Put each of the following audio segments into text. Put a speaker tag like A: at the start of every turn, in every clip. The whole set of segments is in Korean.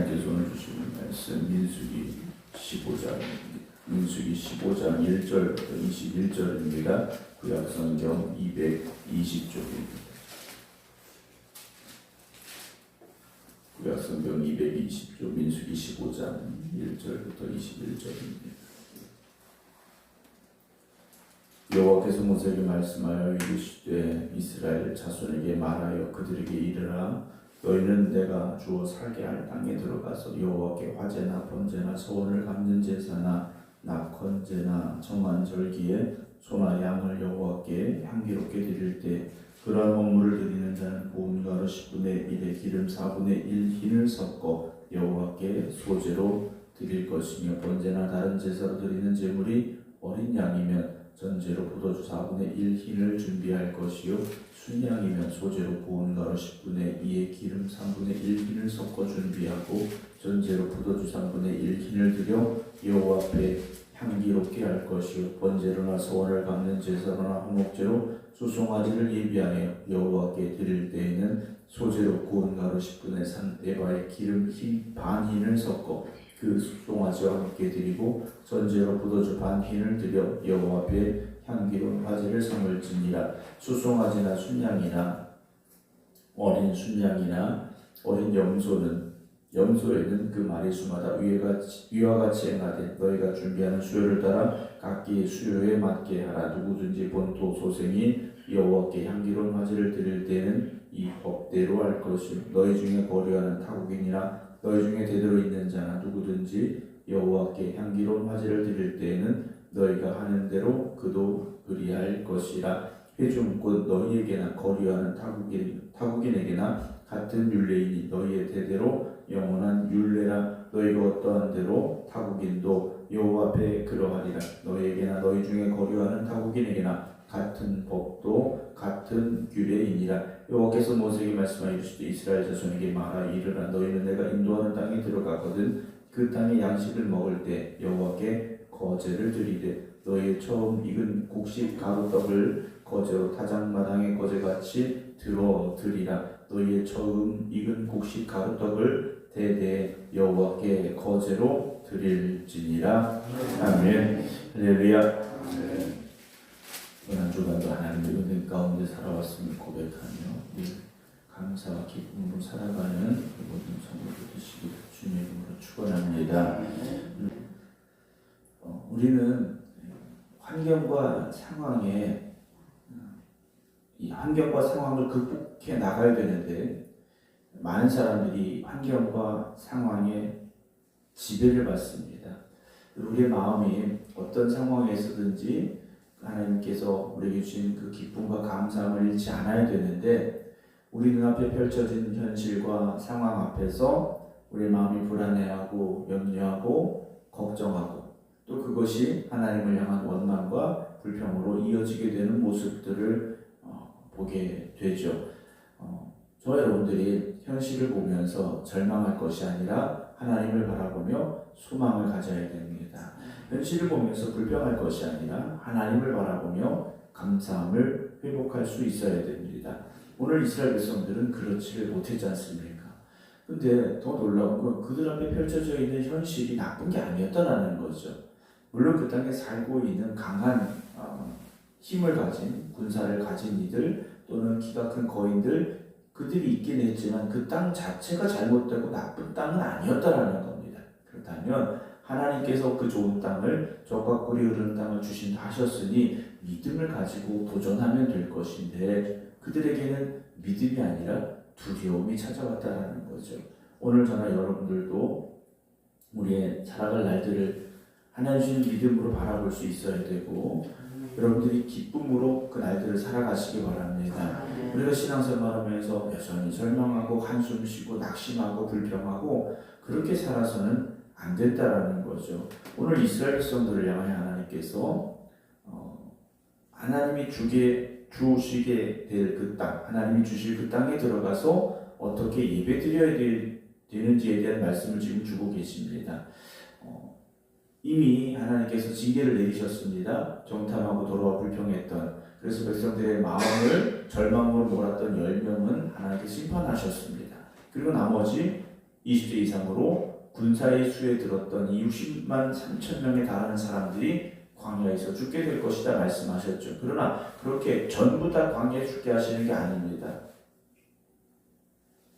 A: 하나님께서 오늘 주시는 말씀 민수기 15장입니다. 민수기 15장 1절부터 21절입니다. 구약성경 220쪽입니다. 구약성경 220쪽 민수기 15장 1절부터 21절입니다. 여호와께서 모세에게 말씀하여 이르시되 이스라엘 자손에게 말하여 그들에게 이르라. 너희는 내가 주어 살게 할 땅에 들어가서 여호와께 화제나 번제나 소원을 갚는 제사나 낙헌제나 정한 절기에 소나 양을 여호와께 향기롭게 드릴 때 그러한 헌물을 드리는 자는 부은 가루 10분의 1에 기름 4분의 1 흰을 섞어 여호와께 소제로 드릴 것이며 번제나 다른 제사로 드리는 제물이 어린 양이면 전제로 포도주 4분의 1 흰을 준비할 것이요 순양이면 소제로 부은 가루 10분의 2에 기름 3분의 1 흰을 섞어 준비하고 전제로 포도주 3분의 1 흰을 드려 여호와 앞에 향기롭게 할 것이요 번제로나 소원을 갚는 제사로나 화목제로 수송아지를 예비하여 여호와께 드릴 때에는 소제로 구운 가루 10분의 3 에바에 기름 흰 반 흰을 섞어 그 수송아지와 함께 드리고 전제로 포도주 반 흰을 드려 여호와 앞에 향기로운 화제를 삼을지니라. 수송아지나 순양이나 어린 순양이나 어린 염소에는 그 마리수마다 위와 같이 행하되 너희가 준비하는 수요를 따라 각기 수요에 맞게 하라. 누구든지 본토 소생이 여호와께 향기로운 화제를 드릴 때는 이 법대로 할 것이요 너희 중에 거류하는 타국인이나 너희 중에 대대로 있는 자나 누구든지 여호와께 향기로운 화제를 드릴 때에는 너희가 하는 대로 그도 그리할 것이라. 회중 곧 너희에게나 거류하는 타국인에게나 같은 율례이니 너희의 대대로 영원한 율례라. 너희가 어떠한 대로 타국인도 여호와 앞에 그러하리라. 너희에게나 너희 중에 거류하는 타국인에게나 같은 법도 같은 규례이니라. 여호와께서 모세에게 말씀하여 이르시되 이스라엘 자손에게 말하 이르라. 너희는 내가 인도하는 땅에 들어가거든 그 땅의 양식을 먹을 때 여호와께 거제를 드리되 너희의 처음 익은 곡식 가루떡을 거제로 타작마당의 거제같이 들어 드리라. 너희의 처음 익은 곡식 가루떡을 대대 여호와께 거제로 드릴지니라. 아멘. 할렐루야. 지난 주간도 하나님의 은혜 가운데 살아왔음을 고백하며 감사와 기쁨으로 살아가는 모든 성도들 되시기를 주님의 이름으로 축원합니다. 우리는 환경과 상황에 이 환경과 상황을 극복해 나가야 되는데 많은 사람들이 환경과 상황에 지배를 받습니다. 우리의 마음이 어떤 상황에서든지 하나님께서 우리에게 주신 그 기쁨과 감사함을 잃지 않아야 되는데 우리 눈앞에 펼쳐진 현실과 상황 앞에서 우리의 마음이 불안해하고 염려하고 걱정하고 또 그것이 하나님을 향한 원망과 불평으로 이어지게 되는 모습들을 보게 되죠. 저와 여러분들이 현실을 보면서 절망할 것이 아니라 하나님을 바라보며 소망을 가져야 됩니다. 현실을 보면서 불평할 것이 아니라 하나님을 바라보며 감사함을 회복할 수 있어야 됩니다. 오늘 이스라엘 백성들은 그렇지를 못했지 않습니까? 근데 더 놀라운 건 그들 앞에 펼쳐져 있는 현실이 나쁜 게 아니었다는 거죠. 물론 그 땅에 살고 있는 강한 힘을 가진 군사를 가진 이들 또는 키가 큰 거인들 그들이 있긴 했지만 그 땅 자체가 잘못되고 나쁜 땅은 아니었다라는 겁니다. 그렇다면 하나님께서 그 좋은 땅을 적과 꿀이 흐르는 땅을 주신다 하셨으니 믿음을 가지고 도전하면 될 것인데 그들에게는 믿음이 아니라 두려움이 찾아왔다라는 거죠. 오늘 저나 여러분들도 우리의 살아갈 날들을 하나님 주신 믿음으로 바라볼 수 있어야 되고 여러분들이 기쁨으로 그 날들을 살아가시기 바랍니다. 우리가 신앙생활하면서 여전히 절망하고 한숨 쉬고 낙심하고 불평하고 그렇게 살아서는 안 된다라는 거죠. 오늘 이스라엘 백성들을 향해 하나님께서 하나님이 주시게 될 그 땅, 하나님이 주실 그 땅에 들어가서 어떻게 예배드려야 되는지에 대한 말씀을 지금 주고 계십니다. 이미 하나님께서 징계를 내리셨습니다. 정탐하고 돌아와 불평했던 그래서 백성들의 마음을 절망으로 몰았던 10명은 하나님께서 심판하셨습니다. 그리고 나머지 20세 이상으로 군사의 수에 들었던 이 60만 3천 명에 달하는 사람들이 광야에서 죽게 될 것이다 말씀하셨죠. 그러나 그렇게 전부 다 광야에 죽게 하시는 게 아닙니다.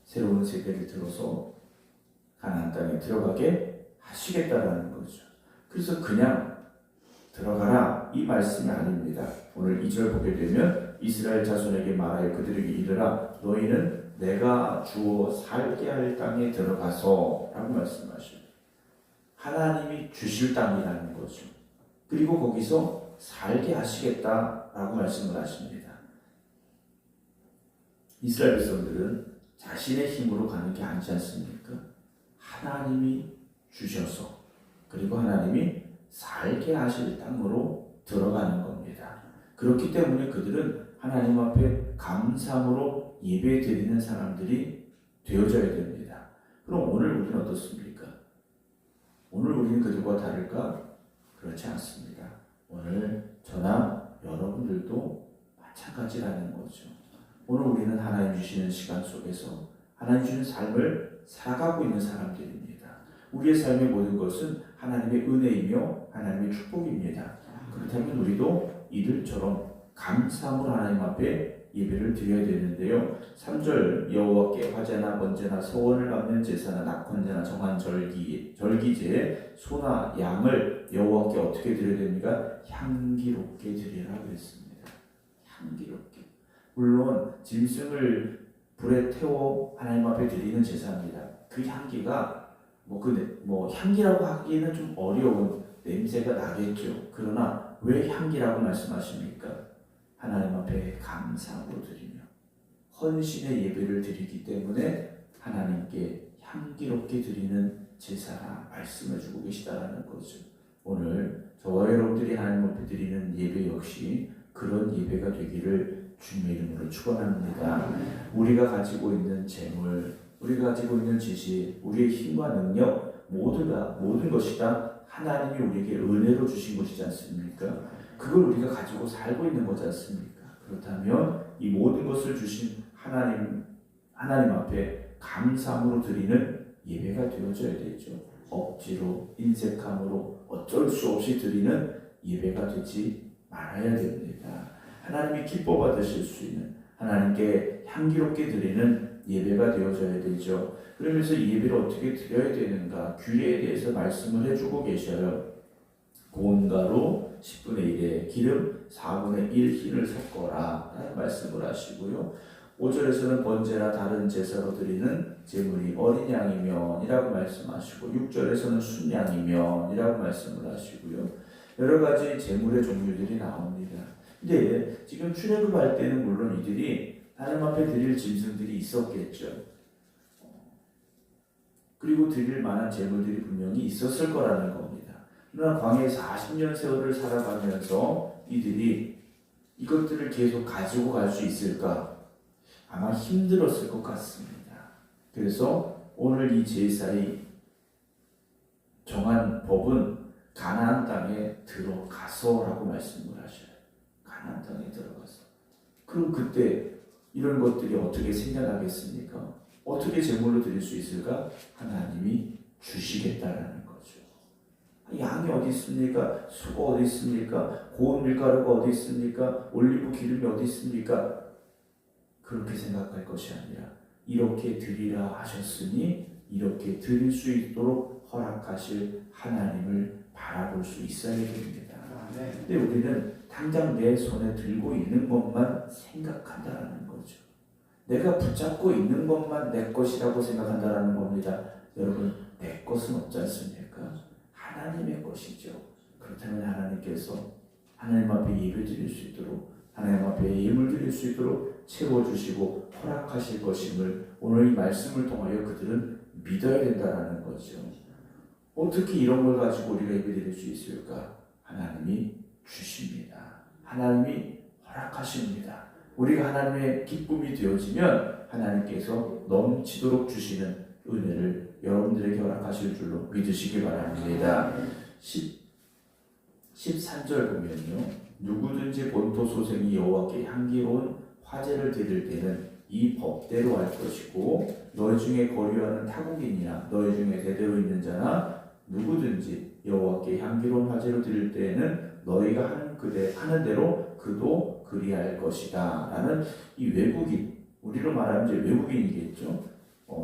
A: 새로운 세대를 들어서 가나안 땅에 들어가게 하시겠다라는 거죠. 그래서 그냥 들어가라 이 말씀이 아닙니다. 오늘 2절 보게 되면 이스라엘 자손에게 말하여 그들에게 이르라 너희는 내가 주어 살게 할 땅에 들어가서 라고 말씀하셔요. 하나님이 주실 땅이라는 거죠. 그리고 거기서 살게 하시겠다라고 말씀을 하십니다. 이스라엘 백성들은 자신의 힘으로 가는 게 아니지 않습니까? 하나님이 주셔서 그리고 하나님이 살게 하실 땅으로 들어가는 겁니다. 그렇기 때문에 그들은 하나님 앞에 감사함으로 예배 드리는 사람들이 되어져야 됩니다. 그럼 오늘 우리는 어떻습니까? 오늘 우리는 그들과 다를까? 그렇지 않습니다. 오늘 저나 여러분들도 마찬가지라는 거죠. 오늘 우리는 하나님 주시는 시간 속에서 하나님 주시는 삶을 살아가고 있는 사람들입니다. 우리의 삶의 모든 것은 하나님의 은혜이며 하나님의 축복입니다. 그렇다면 우리도 이들처럼 감사함으로 하나님 앞에 예배를 드려야 되는데요. 3절 여호와께 화제나 번제나 서원을 갚는 제사나 낙헌제나 정한 절기제에 소나 양을 여호와께 어떻게 드려야 됩니까? 향기롭게 드리라 그랬습니다. 향기롭게. 물론 짐승을 불에 태워 하나님 앞에 드리는 제사입니다. 그 향기가 향기라고 하기에는 좀 어려운 냄새가 나겠죠. 그러나 왜 향기라고 말씀하십니까? 하나님 앞에 감사함으로 드리며 헌신의 예배를 드리기 때문에 하나님께 향기롭게 드리는 제사라 말씀을 주고 계시다라는 거죠. 오늘 저와 여러분들이 하나님 앞에 드리는 예배 역시 그런 예배가 되기를 주님의 이름으로 축원합니다. 우리가 가지고 있는 재물, 우리가 가지고 있는 지식, 우리의 힘과 능력 모든 것이 다 하나님이 우리에게 은혜로 주신 것이지 않습니까? 그걸 우리가 가지고 살고 있는 거지 않습니까? 그렇다면 이 모든 것을 주신 하나님 앞에 감사함으로 드리는 예배가 되어져야 되죠. 억지로 인색함으로 어쩔 수 없이 드리는 예배가 되지 말아야 됩니다. 하나님이 기뻐 받으실 수 있는 하나님께 향기롭게 드리는 예배가 되어져야 되죠. 그러면서 이 예배를 어떻게 드려야 되는가 규례에 대해서 말씀을 해주고 계셔요. 고운 가루 10분의 1에 기름 4분의 1 흰을 섞어라 라는 말씀을 하시고요. 5절에서는 번제나 다른 제사로 드리는 제물이 어린 양이면 이라고 말씀하시고 6절에서는 순양이면 이라고 말씀을 하시고요. 여러 가지 제물의 종류들이 나옵니다. 근데 지금 출애굽할 때는 물론 이들이 하나님 앞에 드릴 짐승들이 있었겠죠. 그리고 드릴 만한 제물들이 분명히 있었을 거라는 겁니다. 그러나 광야에 40년 세월을 살아가면서 이들이 이것들을 계속 가지고 갈 수 있을까? 아마 힘들었을 것 같습니다. 그래서 오늘 이 제사의 정한 법은 가나안 땅에 들어가서라고 말씀을 하셔요. 가나안 땅에 들어가서. 그럼 그때 이런 것들이 어떻게 생겨나겠습니까? 어떻게 제물로 드릴 수 있을까? 하나님이 주시겠다라는 거죠. 양이 어디 있습니까? 소가 어디 있습니까? 고운 밀가루가 어디 있습니까? 올리브 기름이 어디 있습니까? 그렇게 생각할 것이 아니라 이렇게 드리라 하셨으니 이렇게 드릴 수 있도록 허락하실 하나님을 바라볼 수 있어야 됩니다. 근데 우리는 당장 내 손에 들고 있는 것만 생각한다라는 거죠. 내가 붙잡고 있는 것만 내 것이라고 생각한다라는 겁니다. 여러분, 내 것은 없지 않습니까? 하나님의 것이죠. 그렇다면 하나님께서 하나님 앞에 예배 드릴 수 있도록 하나님 앞에 예물 드릴 수 있도록 채워주시고 허락하실 것임을 오늘 이 말씀을 통하여 그들은 믿어야 된다는 거죠. 어떻게 이런 걸 가지고 우리가 예배 드릴 수 있을까? 하나님이 주십니다. 하나님이 허락하십니다. 우리가 하나님의 기쁨이 되어지면 하나님께서 넘치도록 주시는 은혜를 여러분들에게 허락하실 줄로 믿으시기 바랍니다. 13절 보면요. 누구든지 본토 소생이 여호와께 향기로운 화제를 드릴 때는 이 법대로 할 것이고 너희 중에 거류하는 타국인이나 너희 중에 대대로 있는 자나 누구든지 여호와께 향기로운 화제로 드릴 때에는 너희가 하는 대로 그도 그리할 것이다 라는 이 외국인, 우리로 말하면 이제 외국인이겠죠.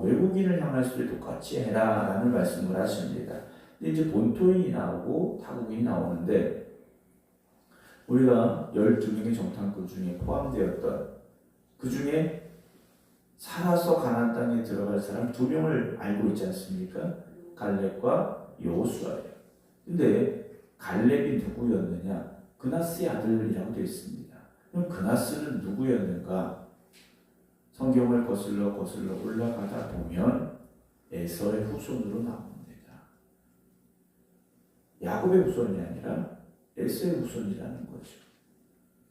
A: 외국인을 향할 때 똑같이 해라 라는 말씀을 하십니다. 근데 이제 본토인이 나오고 타국인이 나오는데, 우리가 12명의 정탐꾼 중에 포함되었던 그 중에 살아서 가나안 땅에 들어갈 사람 2명을 알고 있지 않습니까? 갈렙과 여호수아예요. 근데 갈렙이 누구였느냐? 그나스의 아들이라고 되어 있습니다. 그럼 그나스는 누구였는가? 성경을 거슬러 올라가다 보면 에서의 후손으로 나옵니다. 야곱의 후손이 아니라 에서의 후손이라는 거죠.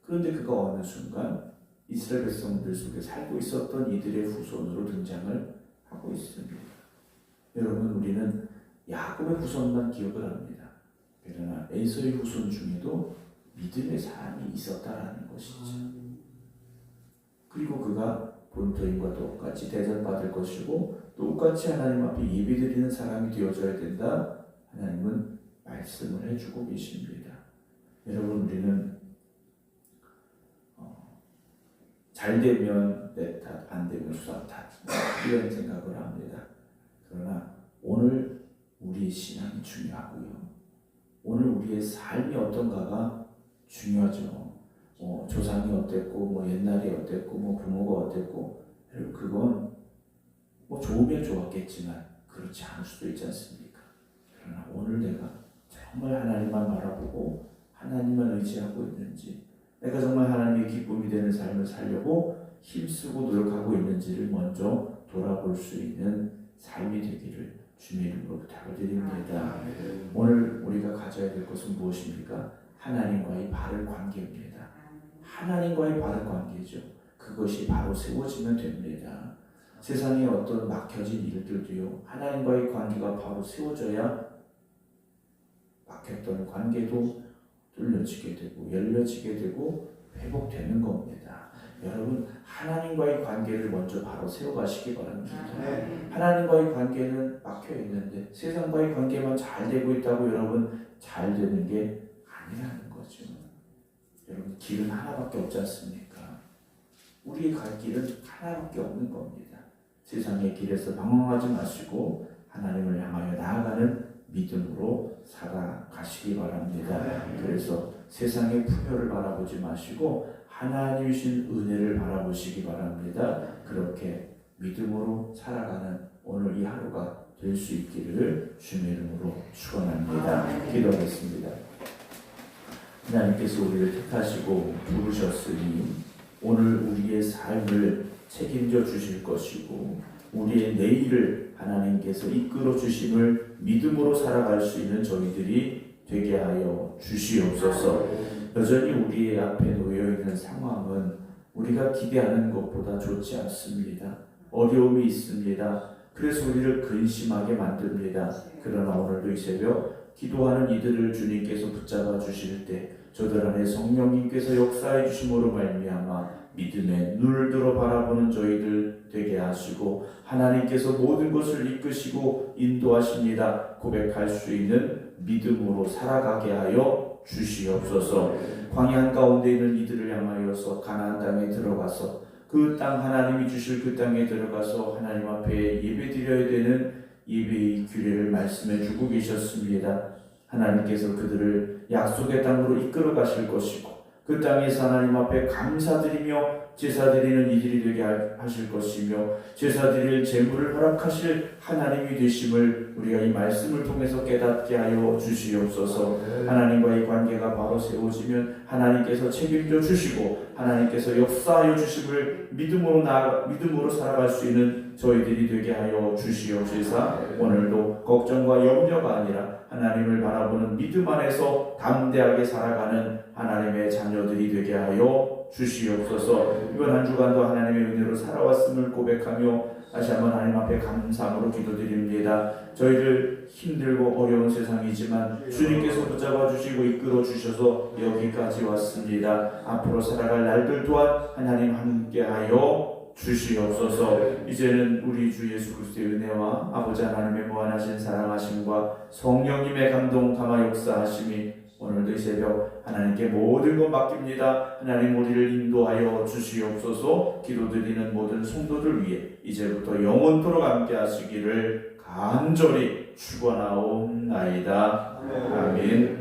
A: 그런데 그가 어느 순간 이스라엘 백성들 속에 살고 있었던 이들의 후손으로 등장을 하고 있습니다. 여러분, 우리는 야곱의 후손만 기억을 합니다. 그러나 에서의 후손 중에도 믿음의 사람이 있었다라는 것이죠. 그리고 그가 본토인과 똑같이 대접받을 것이고 똑같이 하나님 앞에 예배드리는 사람이 되어줘야 된다. 하나님은 말씀을 해주고 계십니다. 여러분, 우리는 잘 되면 내 탓, 안 되면 수사 탓, 이런 생각을 합니다. 그러나 오늘 우리의 신앙이 중요하고요. 오늘 우리의 삶이 어떤가가 중요하죠. 조상이 어땠고, 옛날이 어땠고, 부모가 어땠고, 그건 좋으면 좋았겠지만 그렇지 않을 수도 있지 않습니까? 그러나 오늘 내가 정말 하나님만 바라보고 하나님만 의지하고 있는지, 내가 정말 하나님의 기쁨이 되는 삶을 살려고 힘쓰고 노력하고 있는지를 먼저 돌아볼 수 있는 삶이 되기를 주님의 이름으로 부탁을 드립니다. 오늘 우리가 가져야 될 것은 무엇입니까? 하나님과의 바른 관계입니다. 하나님과의 바른 관계죠. 그것이 바로 세워지면 됩니다. 세상에 어떤 막혀진 일들도요, 하나님과의 관계가 바로 세워져야 막혔던 관계도 뚫려지게 되고 열려지게 되고 회복되는 겁니다. 여러분, 하나님과의 관계를 먼저 바로 세워가시기 바랍니다. 하나님과의 관계는 막혀 있는데 세상과의 관계만 잘 되고 있다고 여러분 잘 되는 게 아니라는 거죠. 여러분, 길은 하나밖에 없지 않습니까? 우리의 갈 길은 하나밖에 없는 겁니다. 세상의 길에서 방황하지 마시고 하나님을 향하여 나아가는 믿음으로 살아가시기 바랍니다. 그래서 세상의 풍요를 바라보지 마시고 하나님이 주신 은혜를 바라보시기 바랍니다. 그렇게 믿음으로 살아가는 오늘 이 하루가 될 수 있기를 주님의 이름으로 축원합니다. 기도하겠습니다. 하나님께서 우리를 택하시고 부르셨으니 오늘 우리의 삶을 책임져 주실 것이고 우리의 내일을 하나님께서 이끌어 주심을 믿음으로 살아갈 수 있는 저희들이 되게 하여 주시옵소서. 여전히 우리 앞에 놓여 있는 상황은 우리가 기대하는 것보다 좋지 않습니다. 어려움이 있습니다. 그래서 우리를 근심하게 만듭니다. 그러나 오늘도 이 새벽 기도하는 이들을 주님께서 붙잡아 주실 때 저들 안에 성령님께서 역사해 주심으로 말미암아 믿음의 눈을 들어 바라보는 저희들 되게 하시고 하나님께서 모든 것을 이끄시고 인도하십니다. 고백할 수 있는 믿음으로 살아가게 하여 주시옵소서. 광야 가운데 있는 이들을 향하여서 가나안 땅에 들어가서 그 땅 하나님이 주실 그 땅에 들어가서 하나님 앞에 예배드려야 되는 예배의 규례를 말씀해 주고 계셨습니다. 하나님께서 그들을 약속의 땅으로 이끌어 가실 것이고 그 땅에서 하나님 앞에 감사드리며 제사드리는 이들이 되게 하실 것이며 제사드릴 재물을 허락하실 하나님이 되심을 우리가 이 말씀을 통해서 깨닫게 하여 주시옵소서. 하나님과의 관계가 바로 세워지면 하나님께서 책임져 주시고 하나님께서 역사하여 주심을 믿음으로 살아갈 수 있는 저희들이 되게 하여 주시옵소서. 오늘도 걱정과 염려가 아니라 하나님을 바라보는 믿음 안에서 담대하게 살아가는 하나님의 자녀들이 되게 하여 주시옵소서. 이번 한 주간도 하나님의 은혜로 살아왔음을 고백하며 다시 한번 하나님 앞에 감사함으로 기도드립니다. 저희들 힘들고 어려운 세상이지만 주님께서 붙잡아 주시고 이끌어 주셔서 여기까지 왔습니다. 앞으로 살아갈 날들 또한 하나님 함께하여 주시옵소서. 이제는 우리 주 예수 그리스도의 은혜와 아버지 하나님의 무한하신 사랑하심과 성령님의 감동 담아 역사하심이 오늘도 이 새벽 하나님께 모든 것 맡깁니다. 하나님 우리를 인도하여 주시옵소서. 기도드리는 모든 성도들 위해 이제부터 영원토록 함께 하시기를 간절히 축원하옵나이다. 아멘.